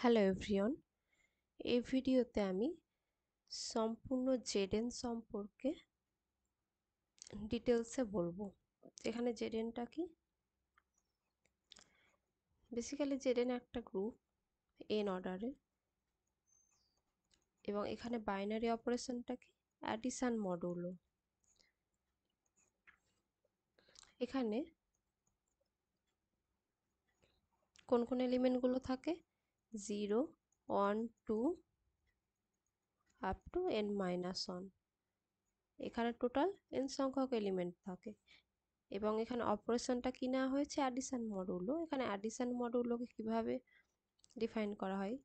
Hello everyone, এই ভিডিওতে আমি সম্পূর্ণ জেডএন সম্পর্কে ডিটেলসে বলবো। এখানে জেডএনটা কি? বেসিক্যালি জেডএন একটা গ্রুপ এন অর্ডারে, এবং এখানে বাইনারি অপারেশনটা কি? Addition modulo. এখানে কোন কোন এলিমেন্টগুলো থাকে? 0, 1, 2 আপ টু n-1। এখানে টোটাল n সংখ্যক এলিমেন্ট থাকে, এবং এখানে অপারেশনটা কি নেওয়া হয়েছে? Addition modulo. এখানে অ্যাডিশন মডুলোকে কিভাবে ডিফাইন করা হয়?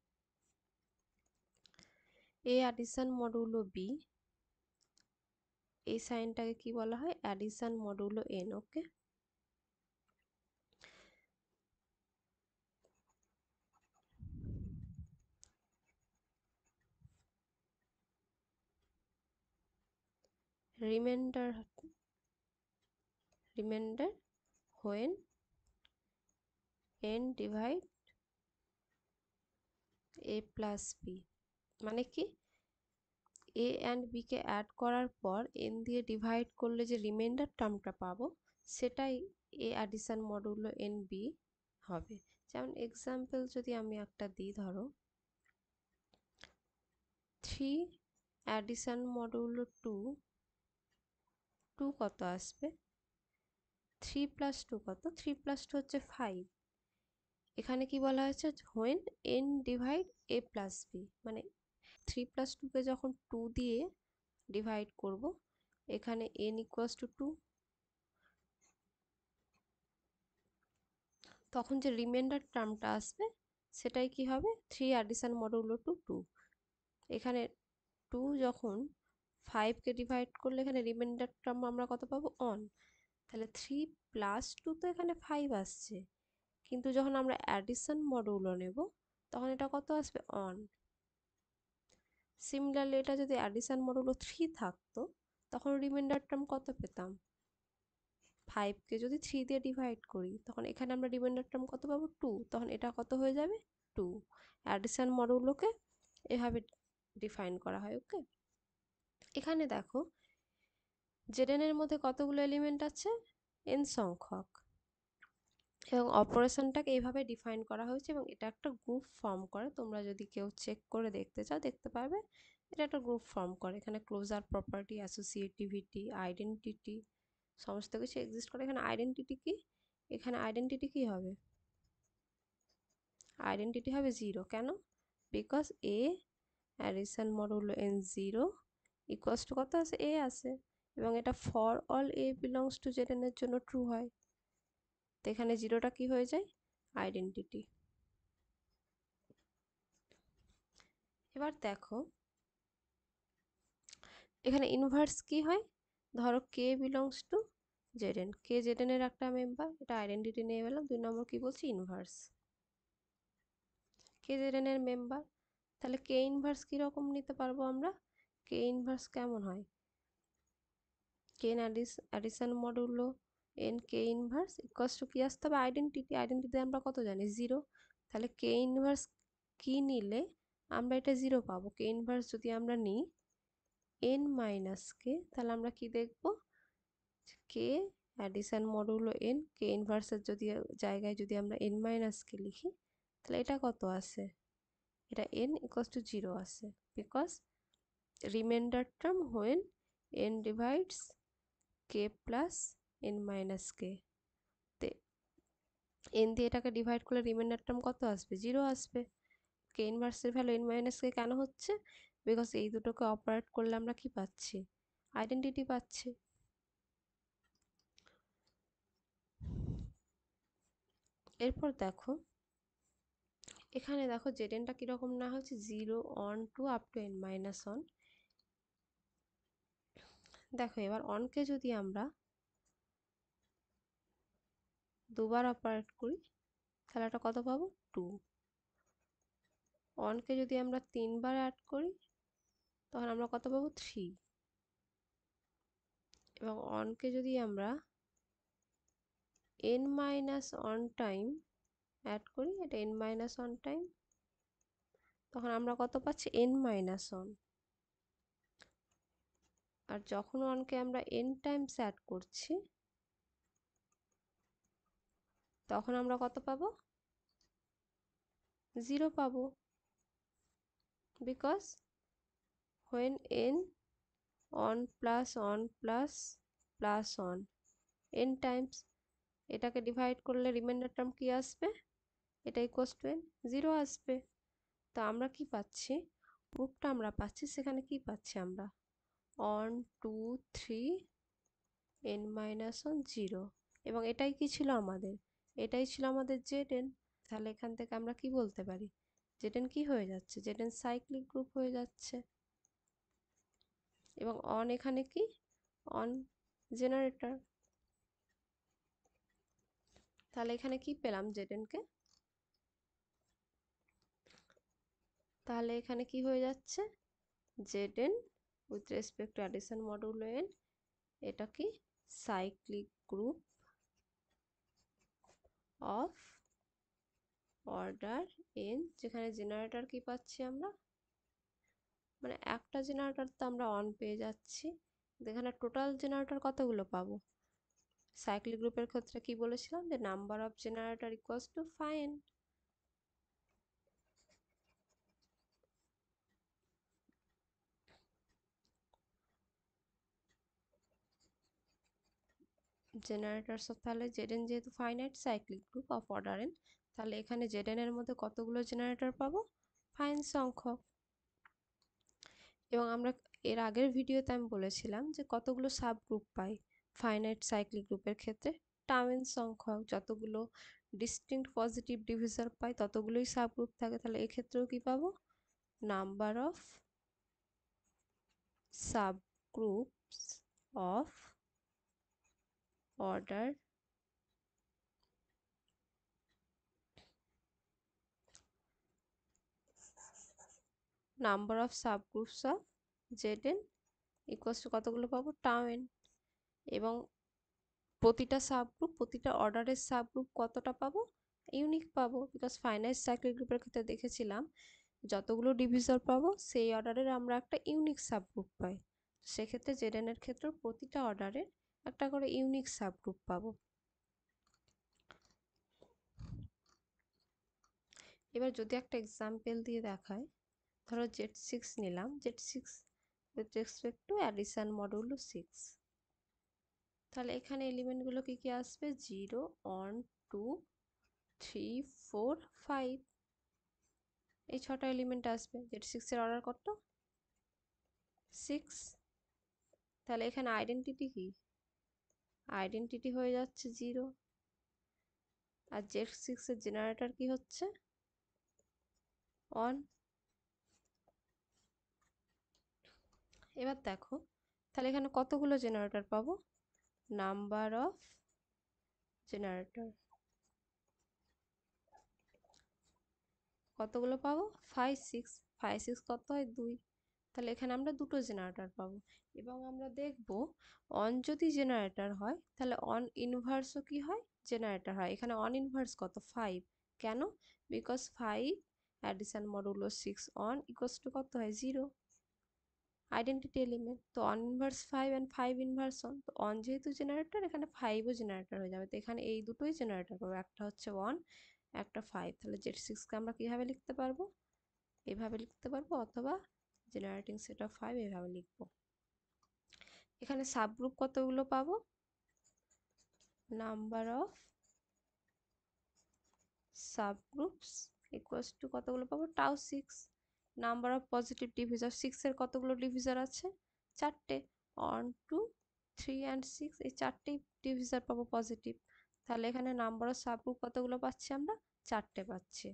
এ অ্যাডিশন মডুলো বি, এই সাইনটাকে কি বলা হয়? Addition modulo N. Okay, remainder when N divide A plus B, মানে কি? এ অ্যান্ড বি কে অ্যাড করার পর এন দিয়ে ডিভাইড করলে যে রিমাইন্ডার টার্মটা পাবো, সেটাই এ অ্যাডিশন মডুলো এন বি হবে। যেমন এক্সাম্পল যদি আমি একটা দিই, ধরো 3 অ্যাডিশন মডুলো 2, 2 কত আসবে? 3 প্লাস 2 কত? 3 প্লাস 2 হচ্ছে 5। এখানে কি বলা হয়েছে? When N divide A plus B, মানে 3 প্লাস 2কে যখন 2 দিয়ে ডিভাইড করব, এখানে n ইকুয়ালস টু 2, তখন যে রিমাইন্ডার টার্মটা আসবে সেটাই কি হবে? 3 অ্যাডিশন মডুলো টু 2। এখানে 2 যখন 5কে ডিভাইড করলে এখানে রিমাইন্ডার টার্ম আমরা কত পাবো? 1। তাহলে 3 প্লাস 2 তো এখানে 5 আসছে, কিন্তু যখন আমরা অ্যাডিশন মডুলো নেব তখন এটা কত আসবে? 1। সিমিলারলি এটা যদি অ্যাডিশন মডুলো 3 থাকতো, তখন রিমাইন্ডার টার্ম কত পেতাম? 5কে যদি 3 দিয়ে ডিভাইড করি, তখন এখানে আমরা রিমাইন্ডার টার্ম কত পাবো? 2। তখন এটা কত হয়ে যাবে? 2। অ্যাডিশন মডুলোকে এভাবে ডিফাইন করা হয়। ওকে, এখানে দেখো জেডএন এর মধ্যে কতগুলো এলিমেন্ট আছে? n সংখ্যক, এবং অপারেশনটাকে এইভাবে ডিফাইন করা হয়েছে, এবং এটা একটা গ্রুপ ফর্ম করে। তোমরা যদি কেউ চেক করে দেখতে চাও, দেখতে পারবে এটা একটা গ্রুপ ফর্ম করে। এখানে ক্লোজার প্রপার্টি, অ্যাসোসিয়েটিভিটি, আইডেন্টিটি সমস্ত কিছু এক্সিস্ট করে। এখানে আইডেন্টিটি কি? এখানে আইডেন্টিটি কি হবে? আইডেন্টিটি হবে 0। কেন? Because A addition modulo N 0 equals to কত আছে? এ আছে, এবং এটা for all A belongs to Zn এর জন্য ট্রু হয়। তো এখানে 0টা কি হয়ে যায়? আইডেন্টিটি। এবার দেখো এখানে ইনভার্স কি হয়? ধরো K belongs to ZN, K ZN এর একটা মেম্বার, এটা আইডেন্টিটি নিয়ে গেলাম। 2 নম্বর কি বলছি? ইনভার্স, কে জেডএন এর মেম্বার। তাহলে কে ইনভার্স কিরকম নিতে পারবো আমরা? কে ইনভার্স কেমন হয়? K addition modulo N K inverse equals to কি আসতে হবে? আইডেন্টিটি। আইডেন্টিটি আমরা কত জানি? 0। তাহলে কে ইনভার্স কি নিলে আমরা এটা 0 পাবো? কে ইনভার্স যদি আমরা নিই n মাইনাস কে, তাহলে আমরা কি দেখব? কে অ্যাডিশন মডুলো এন, কে ইনভার্সের যদি জায়গায় যদি আমরা n মাইনাস কে লিখি, তাহলে এটা কত আসে? এটা n ইকুয়ালস টু 0 আসে, because remainder term when n divides K plus n minus K, তে n দিয়ে এটাকে ডিভাইড করলে রিমাইন্ডার টার্ম কত আসবে? 0 আসবে। কে ইনভার্সের ভ্যালু n মাইনাস কে কেন হচ্ছে? বিকজ এই দুটোকে অপারেট করলে আমরা কি পাচ্ছি? আইডেন্টিটি পাচ্ছি। এরপর দেখো এখানে দেখো জেডএনটা কিরকম না হচ্ছে? 0, 1, 2 আপ টু n মাইনাস 1। দেখো এবার অনকে যদি আমরা দুবার অপারেট করি, তাহলে এটা কত পাবো? 2। অনকে যদি আমরা 3বার অ্যাড করি, তখন আমরা কত পাবো? 3। এবং অনকে যদি আমরা n মাইনাস 1 টাইম অ্যাড করি, এটা n মাইনাস 1 টাইম, তখন আমরা কত পাচ্ছি n-1। আর যখন 1কে আমরা n টাইমস অ্যাড করছি তখন আমরা কত পাবো? 0 পাবো, because when n 1 plus 1 plus plus 1 n Times, এটাকে ডিভাইড করলে রিমাইন্ডার টার্ম কি আসবে? এটা ইকুয়ালস টু n, 0 আসবে। তো আমরা কি পাচ্ছি? প্রুফটা আমরা পাচ্ছি, সেখানে কি পাচ্ছি আমরা? 1 2 3 n-1 0, এবং এটাই কি ছিল আমাদের? এটাই ছিল আমাদের Zn। তাহলে এখান থেকে আমরা কি বলতে পারি? Zn কি হয়ে যাচ্ছে? Zn সাইক্লিক গ্রুপ হয়ে যাচ্ছে। এবং অন এখানে কি? On generator. তাহলে এখানে কি পেলাম Zn কে? তাহলে এখানে কি হয়ে যাচ্ছে? Zn with respect to addition modulo n, এটা কি? Cyclic group of order n, যেখানে জেনারেটর কি পাচ্ছি আমরা? মানে একটা জেনারেটর তো আমরা অন পেয়ে যাচ্ছি, এখানে টোটাল জেনারেটর কতগুলো পাবো? সাইক্লিক গ্রুপের ক্ষেত্রে কি বলেছিলাম? যে number of generator equals to fine. জেনারেটরস of, তাহলে Zn যেহেতু finite cyclic group of order n, তাহলে এখানে Zn এর মধ্যে কতগুলো জেনারেটর পাবো? ফাইন সংখ্যক। এবং আমরা এর আগের ভিডিওতে আমি বলেছিলাম যে কতগুলো সাব গ্রুপ পাই ফাইনাইট সাইক্লিক গ্রুপের ক্ষেত্রে? টাউন সংখ্যক। যতগুলো ডিস্টিংক্ট পজিটিভ ডিভিজার পাই ততগুলোই সাব গ্রুপ থাকে। তাহলে এক্ষেত্রেও কি পাবো? Number of sub groups of order number of sub groups of Zn equals to কতগুলো পাবো? টাউন। এবং প্রতিটা সাবগ্রুপ, প্রতিটা অর্ডারের সাবগ্রুপ কতটা পাবো? ইউনিক পাবো, বিকজ ফাইনাইট সাইক্লিক গ্রুপের ক্ষেত্রে দেখেছিলাম যতগুলো ডিভিজর পাবো সেই অর্ডারের আমরা একটা ইউনিক সাবগ্রুপ পাই। সেক্ষেত্রে Zn এর ক্ষেত্রে প্রতিটা অর্ডারের একটা করে ইউনিক সাবগ্রুপ পাবো। এবার যদি একটা এক্সাম্পল দিয়ে দেখায়, ধরো Z6 নিলাম, Z6 with respect to addition modulo 6, তাহলে এখানে এলিমেন্টগুলো কি কি আসবে? 0 1 2 3 4 5, এই 6টা এলিমেন্ট আসবে। Z6 এর অর্ডার কত? 6। তাহলে এখানে আইডেন্টিটি কি? আইডেন্টিটি হয়ে যাচ্ছে 0। আর Z6 এর জেনারেটর কি হচ্ছে? 1। এবার দেখো, তাহলে এখানে কতগুলো জেনারেটর পাবো? নাম্বার অফ জেনারেটর কতগুলো পাবো? 5 6। 5 6 কত হয়? 2। তাহলে এখানে আমরা দুটো জেনারেটর পাবো। এবং আমরা দেখব অন যদি জেনারেটর হয় তাহলে অন ইনভার্সও কি হয়? জেনারেটর হয়। এখানে অন ইনভার্স কত? 5। কেন? Because 5 addition modulo 6 on equals to কত হয়? 0। আইডেন্টিটি এলিমেন্ট তো on inverse 5 and 5 inverse on, তো অন যেহেতু জেনারেটর এখানে 5ও জেনারেটর হয়ে যাবে। তো এখানে এই দুটোই জেনারেটর পাবো, একটা হচ্ছে 1 একটা 5। তাহলে Z6কে আমরা কিভাবে লিখতে পারবো? এভাবে লিখতে পারবো, অথবা জেনারেটিং সেট অফ 5 এভাবে লিখবো। এখানে সাবগ্রুপ কতগুলো পাবো? নাম্বার অফ সাবগ্রুপস ইকুয়ালস টু কতগুলো পাবো? টাউ 6। নাম্বার অফ পজিটিভ ডিভিজার, 6 এর কতগুলো ডিভিজার আছে? 4টে। 1 2 3 অ্যান্ড 6, এই 4টেই ডিভিজার পাবো পজিটিভ। তাহলে এখানে নাম্বার অফ সাবগ্রুপ কতগুলো পাচ্ছি আমরা? 4টে পাচ্ছি।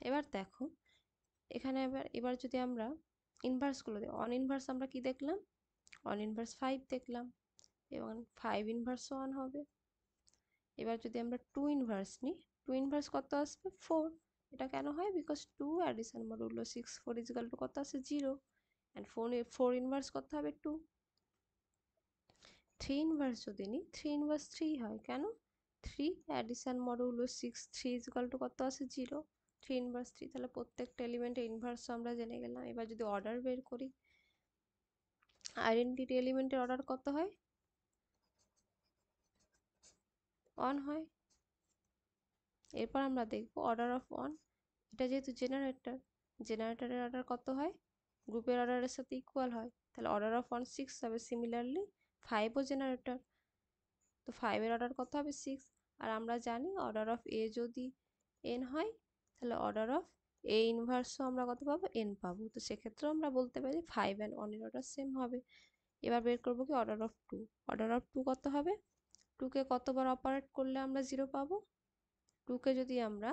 এবার দেখো এখানে এবার যদি আমরা ইনভার্সগুলো দিই, অন ইনভার্স আমরা কি দেখলাম? অন ইনভার্স 5 দেখলাম, এবং 5 ইনভার্স 1 হবে। এবার যদি আমরা 2 ইনভার্স নিই, 2 ইনভার্স কত আসবে? 4। এটা কেন হয়? Because 2 addition modulo 6 4 is equal to কত আছে? 0। অ্যান্ড 4 ইনভার্স কত হবে? 2। 3 ইনভার্স যদি নিই, 3 ইনভার্স 3 হয়। কেন? 3 অ্যাডিশন মডুলো 6 3 ইকুয়াল টু কত আছে 0 3 ইনভার্স 3 তাহলে প্রত্যেকটা এলিমেন্টের ইনভার্স আমরা জেনে গেলাম। এবার যদি অর্ডার বের করি আইডেন্টিটি এলিমেন্টের অর্ডার কত হয় 1 হয়। এরপর আমরা দেখব অর্ডার অফ 1 এটা যেহেতু জেনারেটরের অর্ডার কত হয় গ্রুপের অর্ডারের সাথে ইকুয়াল হয় তাহলে অর্ডার অফ 1 6 হবে। সিমিলারলি 5ও জেনারেটর তো 5 এর অর্ডার কত হবে 6 আর আমরা জানি অর্ডার অফ এ যদি n হয় তাহলে অর্ডার অফ এ ইনভার্সও আমরা কত পাবো n পাবো। তো সেক্ষেত্রেও আমরা বলতে পারি 5 and 1 এর অর্ডার সেম হবে। এবার বের করবো কি অর্ডার অফ 2 অর্ডার অফ 2 কত হবে 2 কে কতবার অপারেট করলে আমরা 0 পাবো 2 কে যদি আমরা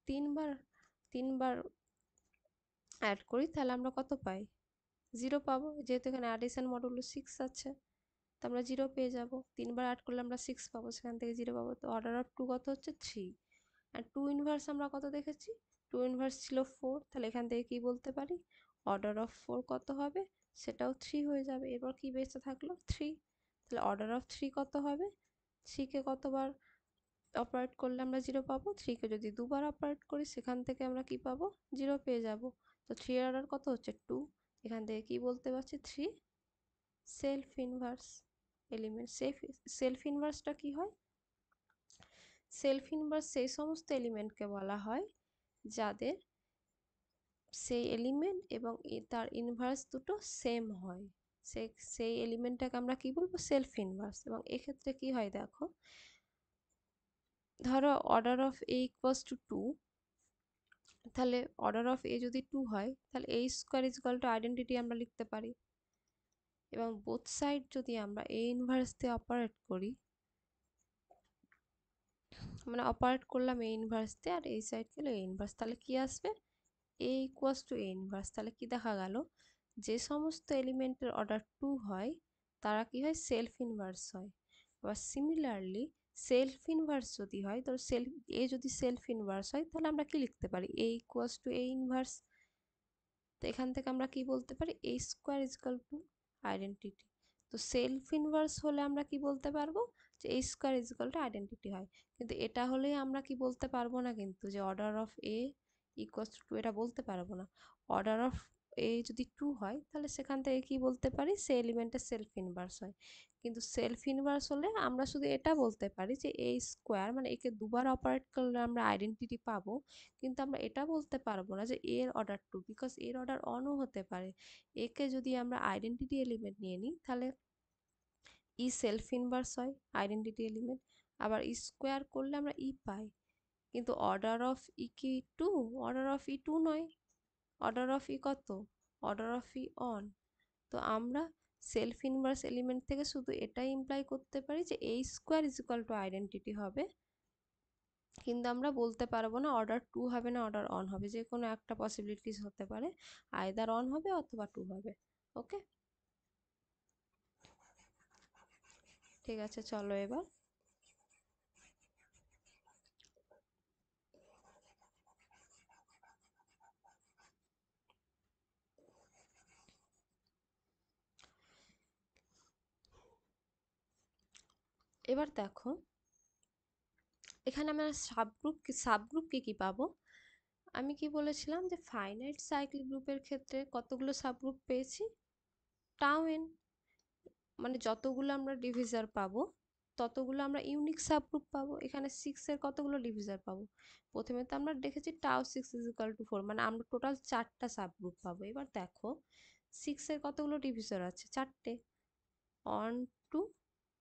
তিনবার তিনবার অ্যাড করি তাহলে আমরা কত পাই 0 পাবো যেহেতু এখানে অ্যাডিশন মডুলো 6 আছে তো আমরা 0 পেয়ে যাব। তিনবার অ্যাড করলে আমরা 6 পাবো সেখান থেকে 0 পাবো। তো অর্ডার অফ 2 কত হচ্ছে 3 আর 2 ইনভার্স আমরা কত দেখেছি 2 ইনভার্স ছিল 4 তাহলে এখান থেকে কি বলতে পারি অর্ডার অফ 4 কত হবে সেটাও 3 হয়ে যাবে। এরপর কি বেঁচে থাকলো 3 তাহলে অর্ডার অফ 3 কত হবে 3 কে কতবার অপারেট করলে আমরা 0 পাবো 3 কে যদি দুবার অপারেট করি সেখান থেকে আমরা কি পাবো 0 পেয়ে যাব। তো 3 এর অর্ডার কত হচ্ছে 2 এখান থেকে কি বলতে পারছি 3 সেলফ ইনভার্স এলিমেন্ট। সেলফ ইনভার্সটা কি হয় সেলফ ইনভার্স সেই সমস্ত এলিমেন্টকে বলা হয় যাদের সেই এলিমেন্ট এবং তার ইনভার্স দুটো সেম হয় সেই এলিমেন্টটাকে আমরা কি বলবো সেলফ ইনভার্স। এবং এক্ষেত্রে কি হয় দেখো ধরো order of A equals to 2 তাহলে অর্ডার অফ এ যদি 2 হয় তাহলে A square is equal to identity আমরা লিখতে পারি এবং বোথ সাইড যদি আমরা এ ইনভার্স দিয়ে অপারেট করি মানে অপারেট করলাম এ ইনভার্স দিয়ে আর এই সাইড গেলে এ ইনভার্স তাহলে কি আসবে এ ইকুয়ালস টু এ ইনভার্স। তাহলে কি দেখা গেল যে সমস্ত এলিমেন্টের অর্ডার 2 হয় তারা কি হয় সেলফ ইনভার্স হয়। আবার সিমিলারলি সেলফ ইনভার্স যদি হয় তো এ যদি সেলফ ইনভার্স হয় তাহলে আমরা কি লিখতে পারি A equals to A inverse. তো এখান থেকে আমরা কি বলতে পারি A square is equal to identity. তো সেলফ ইনভার্স হলে আমরা কি বলতে পারবো যে A square is equal to identity হয়। কিন্তু এটা হলে আমরা কি বলতে পারবো না কিন্তু যে order of A equals to 2 এটা বলতে পারবো না। অর্ডার অফ এ যদি 2 হয় তাহলে সেখান থেকে কি বলতে পারি সে এলিমেন্টের সেলফ ইনভার্স হয়। কিন্তু সেলফ ইনভার্স হলে আমরা শুধু এটা বলতে পারি যে এ স্কোয়ার মানে একে দুবার অপারেট করলে আমরা আইডেন্টিটি পাবো কিন্তু আমরা এটা বলতে পারবো না যে এর অর্ডার 2 বিকজ এর অর্ডার অনও হতে পারে। একে যদি আমরা আইডেন্টিটি এলিমেন্ট নিয়ে নিই তাহলে ই সেলফ ইনভার্স হয় আইডেন্টিটি এলিমেন্ট আবার ই স্কোয়ার করলে আমরা ই পাই কিন্তু অর্ডার অফ ই কি 2 অর্ডার অফ ই 2 নয় অর্ডার অফ ই কত অর্ডার অফ ই অন। তো আমরা সেলফ ইনভার্স এলিমেন্ট থেকে শুধু এটাই ইমপ্লাই করতে পারি যে A square is equal to identity হবে কিন্তু আমরা বলতে পারবো না অর্ডার 2 হবে না অর্ডার অন হবে যে কোনো একটা পসিবিলিটিস হতে পারে আইদার অন হবে অথবা 2 হবে। ওকে ঠিক আছে চলো এবার দেখো এখানে আমরা সাবগ্রুপ কি কি পাবো। আমি কি বলেছিলাম যে ফাইনাইট সাইক্লিক গ্রুপের ক্ষেত্রে কতগুলো সাবগ্রুপ পেয়েছি টাউ এন মানে যতগুলো আমরা ডিভিজার পাবো ততগুলো আমরা ইউনিক সাবগ্রুপ পাবো। এখানে 6 এর কতগুলো ডিভিজার পাবো প্রথমে তো আমরা দেখেছি টাউ 6 ইজ ইকুয়াল টু 4 মানে আমরা টোটাল 4টা সাবগ্রুপ পাবো। এবার দেখো 6 এর কতগুলো ডিভিজার আছে 4টে 1 2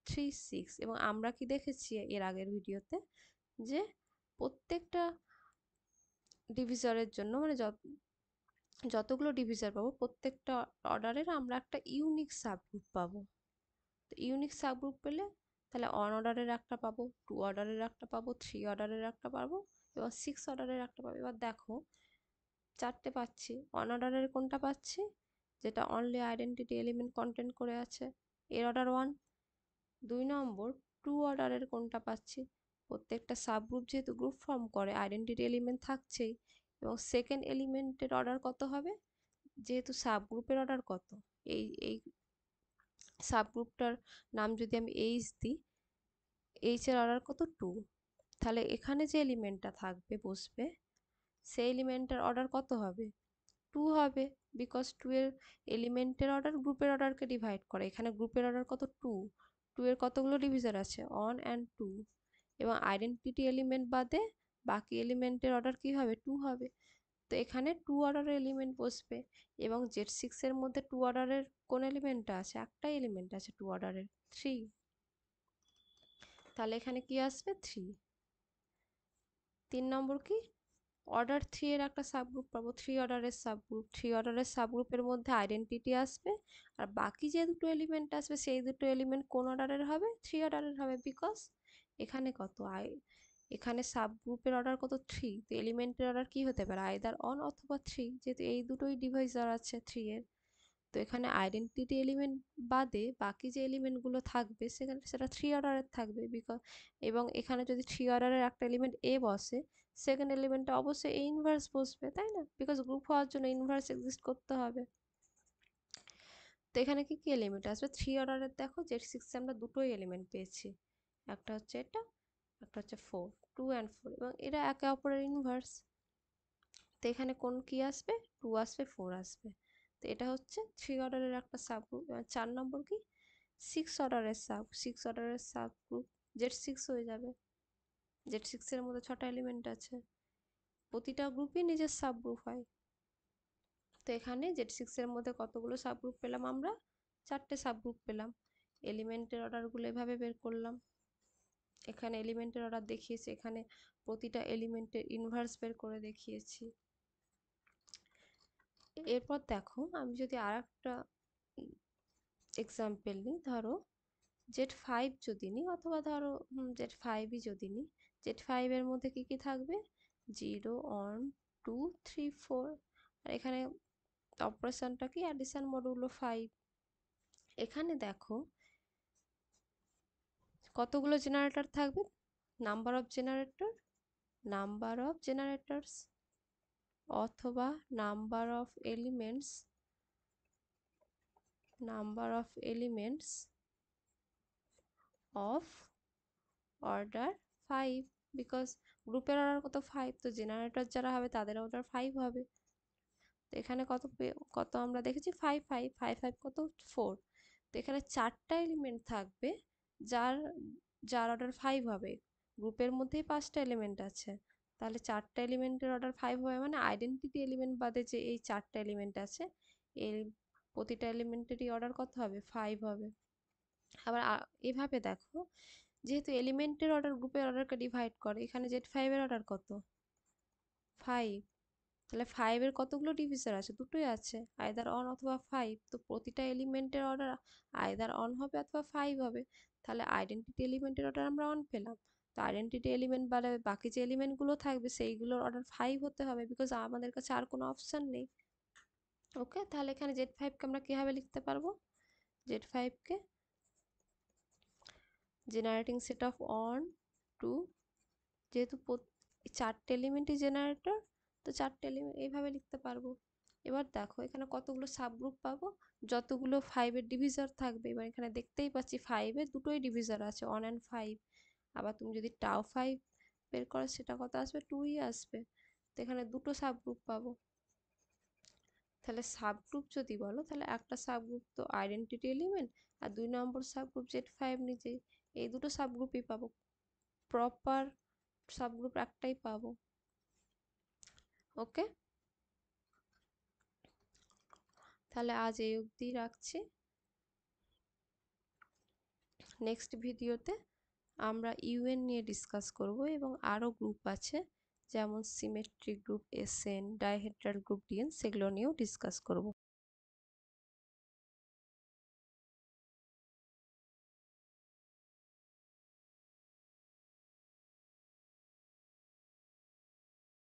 3 6 এবং আমরা কি দেখেছি এর আগের ভিডিওতে যে প্রত্যেকটা ডিভিজারের জন্য মানে যতগুলো ডিভিজার পাবো প্রত্যেকটা অর্ডারের আমরা একটা ইউনিক সাবগ্রুপ পাবো। তো ইউনিক সাবগ্রুপ পেলে তাহলে 1 অর্ডারের একটা পাবো 2 অর্ডারের একটা পাবো 3 অর্ডারের একটা পাবো এবং 6 অর্ডারের একটা পাবো। এবার দেখো 4টে পাচ্ছি 1 অর্ডারের কোনটা পাচ্ছি যেটা অনলি আইডেন্টিটি এলিমেন্ট কন্টেন্ট করে আছে এর অর্ডার 1। 2 নম্বর 2 অর্ডারের কোনটা পাচ্ছি প্রত্যেকটা সাবগ্রুপ যেহেতু গ্রুপ ফর্ম করে আইডেন্টিটি এলিমেন্ট থাকছেই এবং সেকেন্ড এলিমেন্টের অর্ডার কত হবে যেহেতু সাবগ্রুপের অর্ডার কত এই সাবগ্রুপটার নাম যদি আমি এইচ দিই এইচ এর অর্ডার কত 2, তাহলে এখানে যে এলিমেন্টটা থাকবে বসবে সেই এলিমেন্টের অর্ডার কত হবে 2 হবে, বিকজ 2 এর এলিমেন্টের অর্ডার গ্রুপের অর্ডারকে ডিভাইড করে। এখানে গ্রুপের অর্ডার কত 2, 2 এর কতগুলো ডিভিজার আছে 1 and 2, এবং আইডেন্টিটি এলিমেন্ট বাদে বাকি এলিমেন্টের অর্ডার কি হবে 2 হবে। তো এখানে 2 অর্ডারের এলিমেন্ট বসবে, এবং Z6 এর মধ্যে 2 অর্ডারের কোন এলিমেন্টটা আছে, একটাই এলিমেন্ট আছে 2 অর্ডারের 3, তাহলে এখানে কি আসবে 3। 3 নম্বর কি, অর্ডার 3 এর একটা সাবগ্রুপ পাবো, 3 অর্ডারের সাবগ্রুপ, 3 অর্ডারের সাবগ্রুপের মধ্যে আইডেন্টিটি আসবে, আর বাকি যে দুটো এলিমেন্ট আসবে সেই দুটো এলিমেন্ট কোন অর্ডারের হবে 3 অর্ডারের হবে, বিকজ এখানে কত এখানে সাবগ্রুপের অর্ডার কত 3, তো এলিমেন্টের অর্ডার কি হতে পারে আইদার অন অথবা 3, যেহেতু এই দুটোই ডিভাইজার আছে 3 এর। তো এখানে আইডেন্টিটি এলিমেন্ট বাদে বাকি যে এলিমেন্টগুলো থাকবে সেখানে সেটা 3 অর্ডারের থাকবে, বিকজ এবং এখানে যদি 3 অর্ডারের একটা এলিমেন্ট এ বসে, সেকেন্ড এলিমেন্টটা অবশ্যই এ ইনভার্স বসবে, তাই না, বিকজ গ্রুপ হওয়ার জন্য ইনভার্স এক্সিস্ট করতে হবে। তো এখানে কি কি এলিমেন্ট আসবে 3 অর্ডারের, দেখো Z6 এ আমরা দুটোই এলিমেন্ট পেয়েছি, একটা হচ্ছে এটা, একটা হচ্ছে 4, 2 and 4, এবং এরা একে অপরের ইনভার্স। তো এখানে কোন কি আসবে 2 আসবে 4 আসবে, তো এটা হচ্ছে 3 অর্ডারের একটা সাবগ্রুপ। 4 নম্বর কি 6 অর্ডারের সাবগ্রুপ Z6 হয়ে যাবে, Z6 এর মধ্যে 6টা এলিমেন্ট আছে, প্রতিটা গ্রুপই নিজের সাবগ্রুপ হয়। তো এখানে Z6 এর মধ্যে কতগুলো সাবগ্রুপ পেলাম আমরা, 4টে সাবগ্রুপ পেলাম। এলিমেন্টের অর্ডারগুলো এভাবে বের করলাম, এখানে এলিমেন্টের অর্ডার দেখিয়েছি, এখানে প্রতিটা এলিমেন্টের ইনভার্স বের করে দেখিয়েছি। এরপর দেখো আমি যদি আর একটা এক্সাম্পল নিই, ধরো Z5 যদি নিই, অথবা ধরো Z5ই যদি নিই, Z5 এর মধ্যে কি কি থাকবে 0 1 2 3 4, আর এখানে অপারেশনটা কি অ্যাডিশন মডুলো 5। এখানে দেখো কতগুলো জেনারেটর থাকবে, নাম্বার অফ জেনারেটরস অথবা number of elements of order 5, because গ্রুপের অর্ডার কত 5, তো জেনারেটর যারা হবে তাদের অর্ডার 5 হবে। তো এখানে কত আমরা দেখেছি 5 5 5 5 কত 4, তো এখানে 4টা এলিমেন্ট থাকবে যার যার অর্ডার 5 হবে, গ্রুপের মধ্যেই 5টা এলিমেন্ট আছে, তাহলে 4টা এলিমেন্টের অর্ডার 5 হবে, মানে আইডেন্টিটি এলিমেন্ট বাদে যে এই 4টা এলিমেন্ট আছে এর প্রতিটা এলিমেন্টেরই অর্ডার কত হবে 5 হবে। আবার এভাবে দেখো, যেহেতু এলিমেন্টের অর্ডার গ্রুপের অর্ডারকে ডিভাইড করে, এখানে Z5 এর অর্ডার কত 5, তাহলে 5 এর কতগুলো ডিভিজার আছে, দুটোই আছে, আইদার অন অথবা 5, তো প্রতিটা এলিমেন্টের অর্ডার আইদার অন হবে অথবা 5 হবে, তাহলে আইডেন্টিটি এলিমেন্টের অর্ডার আমরা অন পেলাম। তো আইডেন্টিটি এলিমেন্ট বাদে বাকি যে এলিমেন্টগুলো থাকবে সেইগুলোর অর্ডার 5 হতে হবে, বিকজ আমাদের কাছে আর কোনো অপশন নেই। ওকে, তাহলে এখানে Z5কে আমরা কীভাবে লিখতে পারবো, Z5কে জেনারেটিং সেট অফ 1 2, যেহেতু 4টে এলিমেন্টই জেনারেটর, তো 4টে এলিমেন্ট এইভাবে লিখতে পারবো। এবার দেখো এখানে কতগুলো সাবগ্রুপ পাবো, যতগুলো 5-এর ডিভিজার থাকবে, এবার এখানে দেখতেই পাচ্ছি 5-এর দুটোই ডিভিজার আছে 1 and 5, আবার তুমি যদি টাও 5 বের করো সেটা কত আসবে 2ই আসবে, তো এখানে দুটো সাবগ্রুপ পাবো। তাহলে সাবগ্রুপ যদি বলো, তাহলে একটা সাবগ্রুপ তো আইডেন্টিটি এলিমেন্ট, আর 2 নম্বর সাবগ্রুপ Z5 নিজেই, এই দুটো সাবগ্রুপই পাবো, প্রপার সাবগ্রুপ একটাই পাবো। ওকে, তাহলে আজ এই অবধি রাখছি, নেক্সট ভিডিওতে আমরা ইউএন নিয়ে ডিসকাস করব, এবং আরও গ্রুপ আছে যেমন symmetric group, SN, dihedral group, DN, সেগুলো নিয়েও ডিসকাস করব।